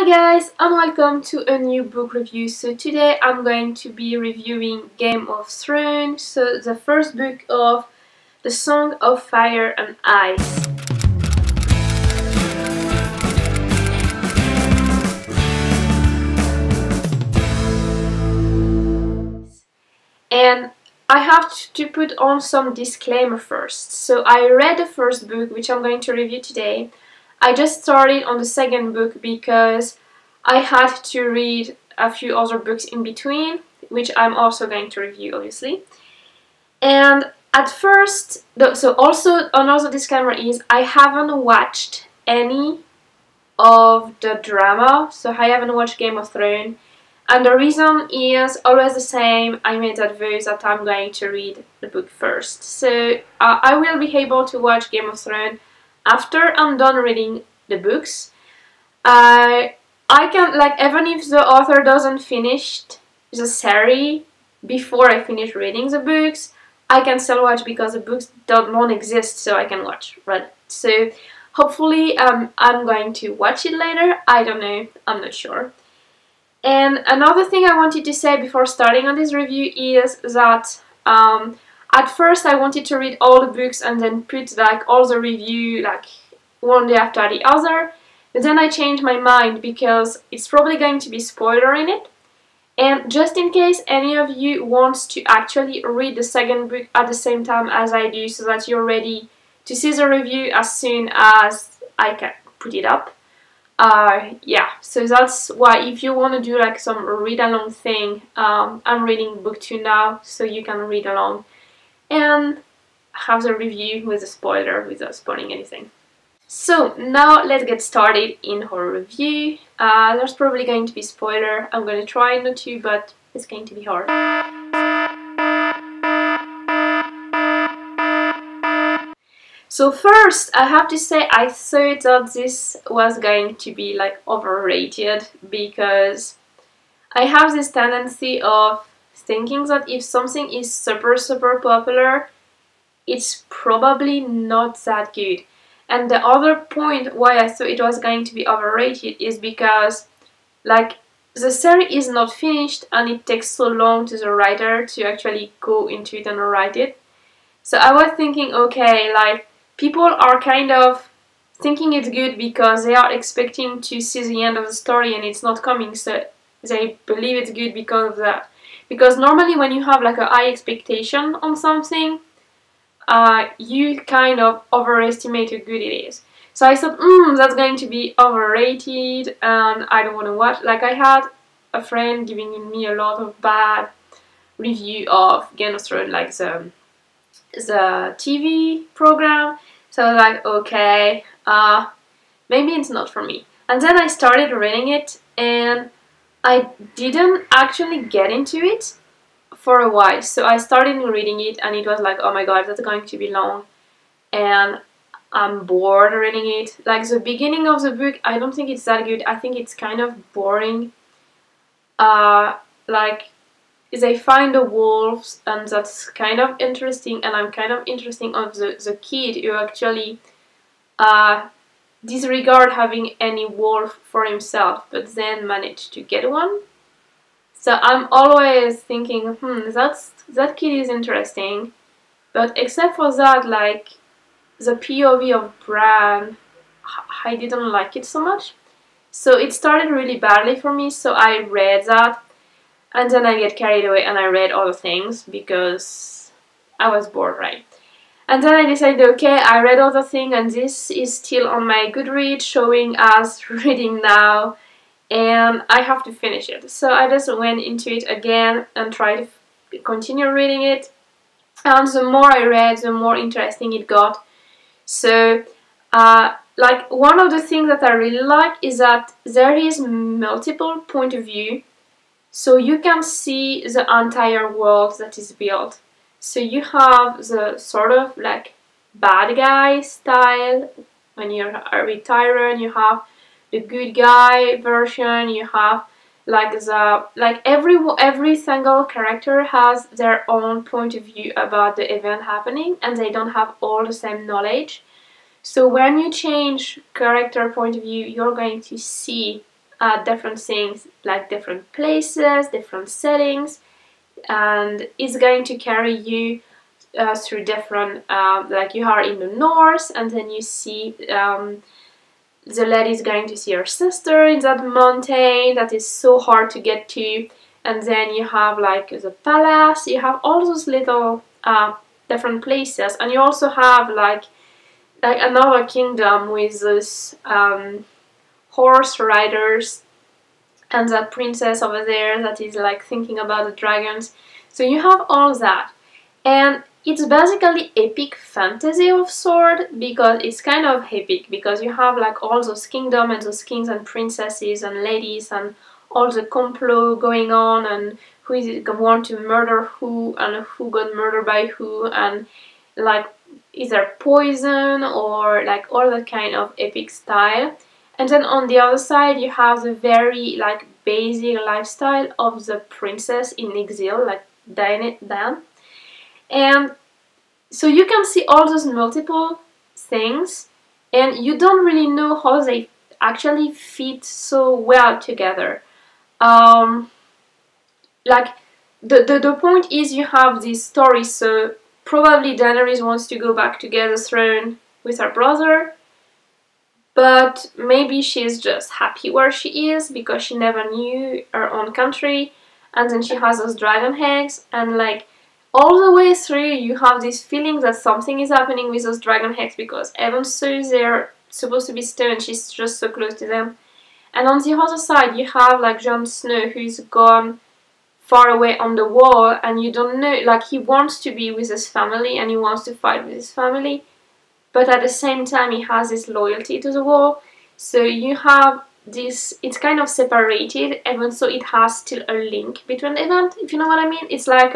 Hi guys, and welcome to a new book review. So today I'm going to be reviewing Game of Thrones, so the first book of The Song of Fire and Ice. And I have to put on some disclaimer first. So I read the first book, which I'm going to review today. I just started on the second book because I had to read a few other books in between, which I'm also going to review, obviously. And at first, so also another disclaimer is I haven't watched any of the drama, so I haven't watched Game of Thrones. And the reason is always the same. I made that voice that I'm going to read the book first. So I will be able to watch Game of Thrones after I'm done reading the books. I can, like, even if the author doesn't finish the series before I finish reading the books, I can still watch because the books don't exist, so I can watch, right? So hopefully I'm going to watch it later. I don't know, I'm not sure. And another thing I wanted to say before starting on this review is that at first I wanted to read all the books and then put like all the review like one day after the other, but then I changed my mind because it's probably going to be spoiler in it. And just in case any of you wants to actually read the second book at the same time as I do, so that you're ready to see the review as soon as I can put it up. Yeah, so that's why if you want to do like some read-along thing, I'm reading book 2 now, so you can read along and have the review with a spoiler without spoiling anything. So now let's get started in our review. There's probably going to be spoiler. I'm going to try not to, but it's going to be hard. So first, I have to say I thought that this was going to be like overrated because I have this tendency of thinking that if something is super popular, it's probably not that good. And the other point why I thought it was going to be overrated is because like the series is not finished and it takes so long to the writer to actually go into it and write it. So I was thinking, okay, like people are kind of thinking it's good because they are expecting to see the end of the story and it's not coming, so they believe it's good because of that. Because normally when you have like a high expectation on something, you kind of overestimate how good it is. So I thought, that's going to be overrated and I don't want to watch. Like I had a friend giving me a lot of bad review of Game of Thrones, like the TV program. So I was like, okay, maybe it's not for me. And then I started reading it and I didn't actually get into it for a while. So I started reading it and it was like, oh my god, that's going to be long and I'm bored reading it. Like the beginning of the book, I don't think it's that good. I think it's kind of boring. Like they find the wolves and that's kind of interesting, and I'm kind of interested of the kid who actually disregard having any wolf for himself but then managed to get one. So I'm always thinking, that kid is interesting, but except for that, like the POV of Bran, I didn't like it so much. So it started really badly for me, so I read that. And then I get carried away and I read other things because I was bored, right? And then I decided, okay, I read other things and this is still on my Goodreads showing as reading now and I have to finish it. So I just went into it again and tried to continue reading it. And the more I read, the more interesting it got. So like one of the things that I really like is that there is multiple point of view. So you can see the entire world that is built. So you have the sort of like bad guy style when you're a tyrant, you have the good guy version, you have like every single character has their own point of view about the event happening and they don't have all the same knowledge. So when you change character point of view, you're going to see different things, like different places, different settings, and it's going to carry you through different, like you are in the north, and then you see the lady is going to see her sister in that mountain that is so hard to get to, and then you have like the palace, you have all those little different places, and you also have like another kingdom with those horse riders and that princess over there that is like thinking about the dragons. So you have all that, and it's basically epic fantasy of sort, because it's kind of epic because you have like all those kingdoms and those kings and princesses and ladies and all the complot going on, and who is want to murder who and who got murdered by who, and like is there poison or like all that kind of epic style. And then on the other side you have the very like basic lifestyle of the princess in exile, like Diane. And so you can see all those multiple things, and you don't really know how they actually fit so well together. Like the point is you have this story, so probably Daenerys wants to go back to get the throne with her brother, but maybe she's just happy where she is because she never knew her own country, and then she has those dragon eggs, and like all the way through you have this feeling that something is happening with those dragon eggs because even so they're supposed to be stoned, she's just so close to them. And on the other side you have like Jon Snow, who's gone far away on the wall, and you don't know, like he wants to be with his family and he wants to fight with his family, but at the same time he has this loyalty to the wall. So you have this, it's kind of separated, even so it has still a link between the event, if you know what I mean. It's like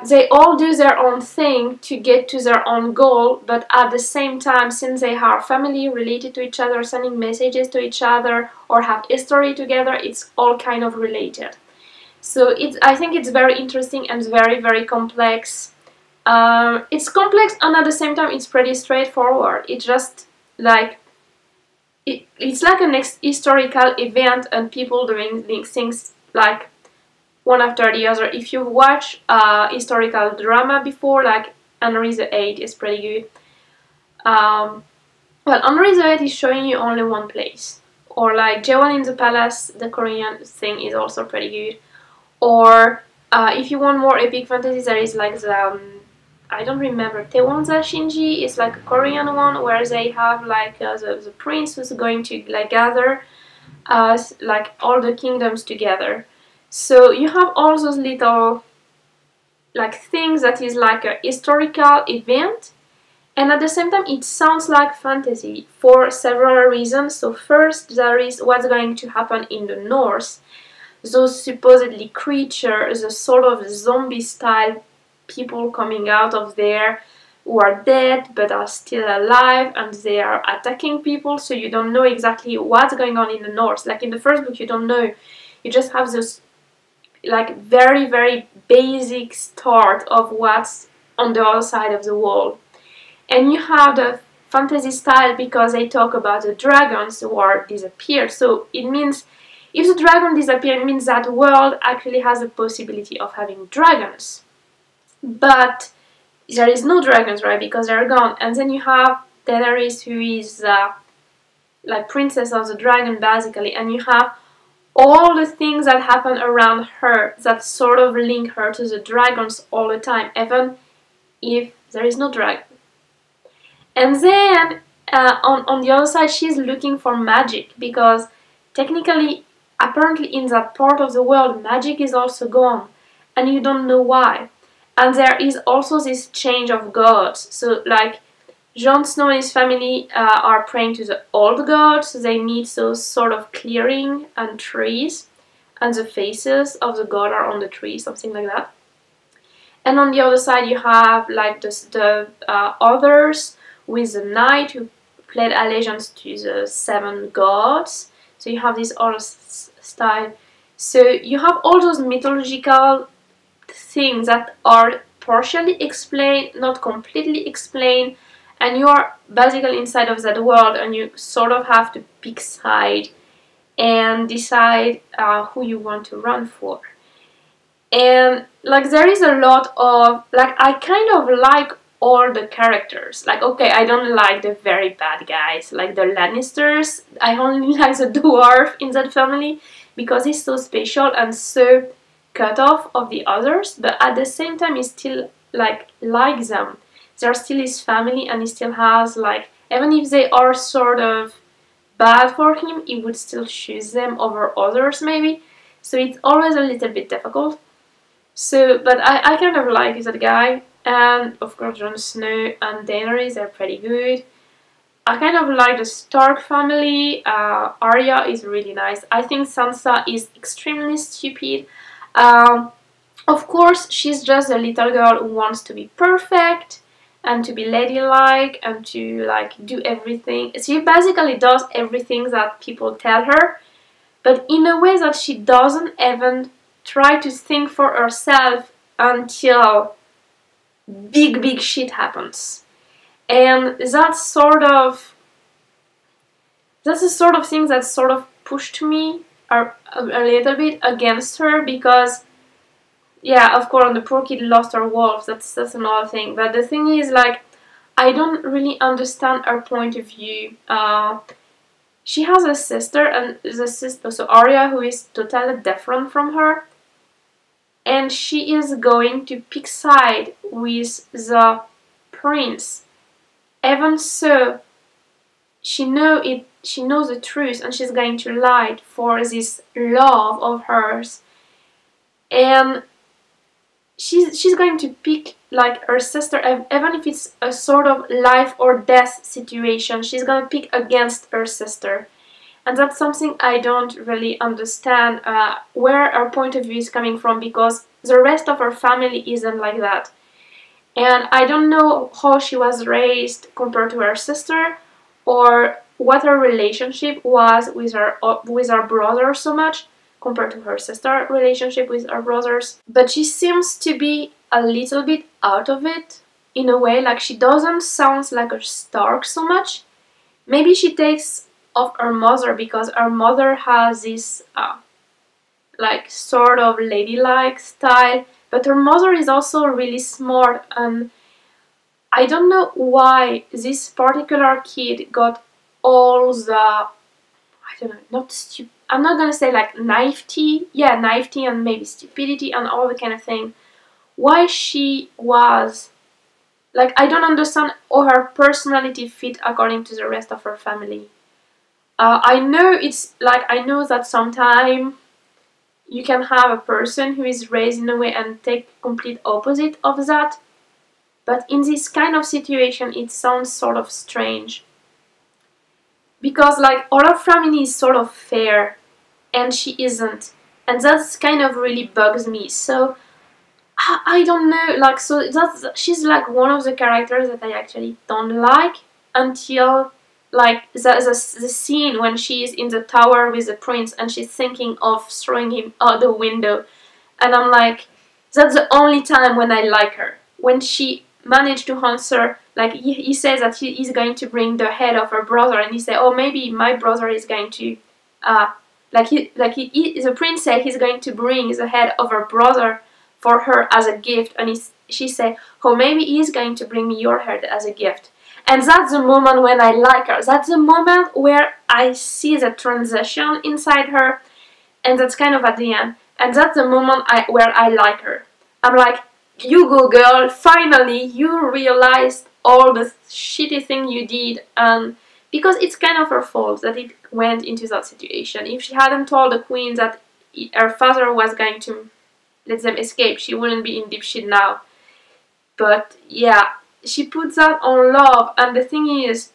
they all do their own thing to get to their own goal, but at the same time, since they are family related to each other, sending messages to each other or have history together, it's all kind of related. So I think it's very interesting and very, very complex. It's complex, and at the same time it's pretty straightforward. It's just like it's like an historical event and people doing things like one after the other. If you watch historical drama before, like Henry VIII is pretty good. Well, Henry VIII is showing you only one place. Or like Jewan in the Palace, the Korean thing is also pretty good. Or if you want more epic fantasy, there is like the, I don't remember, Taewonza Shinji is like a Korean one where they have like the prince who's going to like gather like all the kingdoms together. So you have all those little like things that is like a historical event, and at the same time it sounds like fantasy for several reasons. So first, there is what's going to happen in the north, those supposedly creatures, the sort of zombie style people coming out of there who are dead but are still alive, and they are attacking people, so you don't know exactly what's going on in the north. Like in the first book you don't know, you just have this like very, very basic start of what's on the other side of the wall. And you have the fantasy style because they talk about the dragons who are disappeared. So it means if the dragon disappeared, it means that world actually has the possibility of having dragons. But there is no dragons, right? Because they're gone. And then you have Daenerys, who is like princess of the dragon basically, and you have all the things that happen around her that sort of link her to the dragons all the time, even if there is no dragon. And then on the other side, she's looking for magic, because technically, apparently in that part of the world, magic is also gone, and you don't know why. And there is also this change of gods. So like Jon Snow and his family are praying to the old gods, so they need those sort of clearing and trees, and the faces of the god are on the tree, something like that. And on the other side you have like the others with the knight who pledged allegiance to the 7 gods. So you have this other style. So you have all those mythological things that are partially explained, not completely explained, and you are basically inside of that world, and you sort of have to pick side and decide who you want to run for. And like there is a lot of like I kind of like all the characters. Like okay, I don't like the very bad guys like the Lannisters. I only like the dwarf in that family because he's so special and so cut off of the others, but at the same time he still like them. They're still his family and he still has like, even if they are sort of bad for him, he would still choose them over others maybe. So it's always a little bit difficult. So, but I kind of like that guy, and of course Jon Snow and Daenerys are pretty good. I kind of like the Stark family. Arya is really nice. I think Sansa is extremely stupid. Um, of course, she's just a little girl who wants to be perfect and to be ladylike and to like do everything. She basically does everything that people tell her, but in a way that she doesn't even try to think for herself until big shit happens. And that's the sort of thing that sort of pushed me a little bit against her, because yeah, of course the poor kid lost her wolves, that's another thing, but the thing is like I don't really understand her point of view. She has a sister, and the sister, so Arya, who is totally different from her, and she is going to pick side with the prince. Even so, she knows the truth, and she's going to lie for this love of hers, and she's going to pick like her sister, even if it's a sort of life or death situation. She's going to pick against her sister. And that's something I don't really understand, where her point of view is coming from, because the rest of her family isn't like that. And I don't know how she was raised compared to her sister, or what her relationship was with her brother so much compared to her sister relationship with her brothers. But she seems to be a little bit out of it, in a way. Like she doesn't sound like a Stark so much. Maybe she takes of her mother, because her mother has this like sort of ladylike style, but her mother is also really smart, and I don't know why this particular kid got all the, I don't know, not stupid, I'm not gonna say like naivety, yeah, naivety and maybe stupidity and all the kind of thing. Why she was like, I don't understand how her personality fit according to the rest of her family. I know it's like, I know that sometimes you can have a person who is raised in a way and take complete opposite of that, but in this kind of situation it sounds sort of strange, because like all her family is sort of fair and she isn't, and that's kind of really bugs me. So I don't know, like, so she's like one of the characters that I actually don't like, until like the scene when she's in the tower with the prince and she's thinking of throwing him out the window, and I'm like, that's the only time when I like her. When she managed to answer, like he says that he is going to bring the head of her brother, and he said, oh, maybe my brother is going to the prince said he's going to bring the head of her brother for her as a gift, and she said, oh, maybe he's going to bring me your head as a gift. And that's the moment when I like her. That's the moment where I see the transition inside her, and that's kind of at the end. And that's the moment where I like her. I'm like, you go girl, finally you realized all the shitty thing you did, and because it's kind of her fault that it went into that situation. If she hadn't told the queen that her father was going to let them escape, she wouldn't be in deep shit now. But yeah, she puts that on love, and the thing is,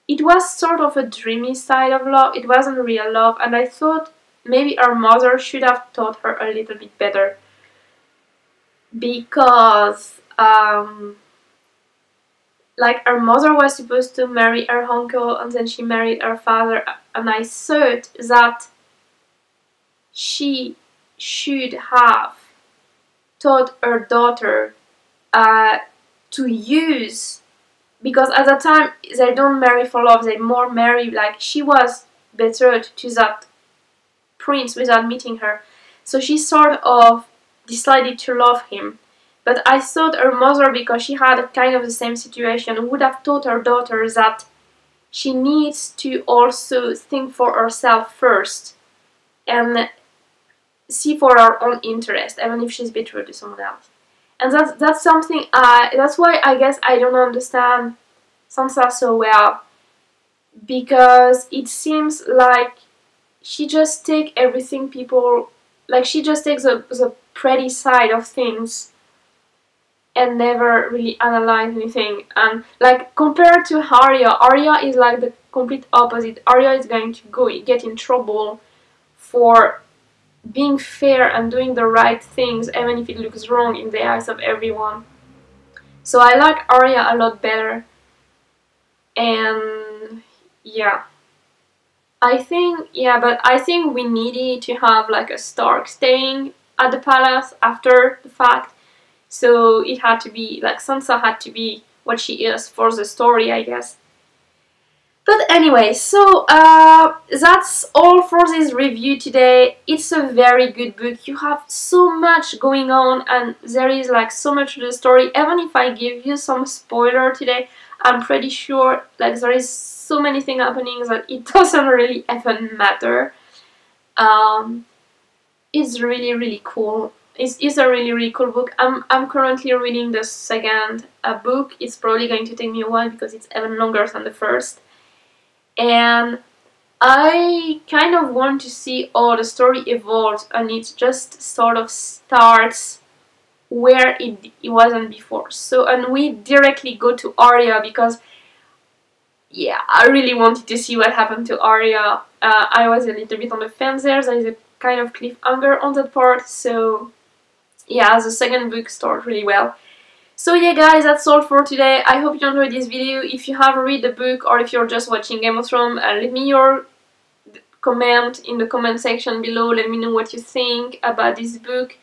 it was sort of a dreamy side of love. It wasn't real love, and I thought maybe her mother should have taught her a little bit better, because like her mother was supposed to marry her uncle, and then she married her father, and I thought that she should have taught her daughter to use, because at the time they don't marry for love, they more marry, like she was betrothed to that prince without meeting her. So she sort of decided to love him. But I thought her mother, because she had kind of the same situation, would have taught her daughter that she needs to also think for herself first and see for her own interest, even if she's betrothed to someone else. And that's something that's why I guess I don't understand Sansa so well, because it seems like she just takes everything people, like she just takes the pretty side of things and never really analyze anything. And like compared to Arya is like the complete opposite. Arya is going to get in trouble for being fair and doing the right things, even if it looks wrong in the eyes of everyone. So I like Arya a lot better. And yeah, but I think we needed to have like a Stark staying at the palace after the fact. So it had to be, like, Sansa had to be what she is for the story, I guess. But anyway, so that's all for this review today. It's a very good book. You have so much going on and there is like so much to the story. Even if I give you some spoiler today, I'm pretty sure like there is so many things happening that it doesn't really even matter. It's really cool. It's a really cool book. I'm currently reading the second book. It's probably going to take me a while because it's even longer than the first. And I kind of want to see how the story evolves, and it just sort of starts where it wasn't before. So, and we directly go to Arya because, yeah, I really wanted to see what happened to Arya. I was a little bit on the fence there. There is a kind of cliffhanger on that part, so yeah, the second book starts really well. So yeah guys, that's all for today. I hope you enjoyed this video. If you have read the book or if you're just watching Game of Thrones, leave me your comment in the comment section below. Let me know what you think about this book.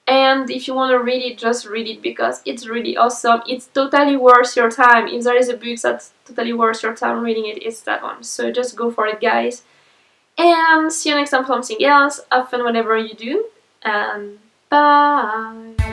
And if you want to read it, just read it because it's really awesome. It's totally worth your time. If there is a book that's totally worth your time reading it, it's that one. So just go for it guys. And see you next time for something else. Have fun whatever you do. And bye!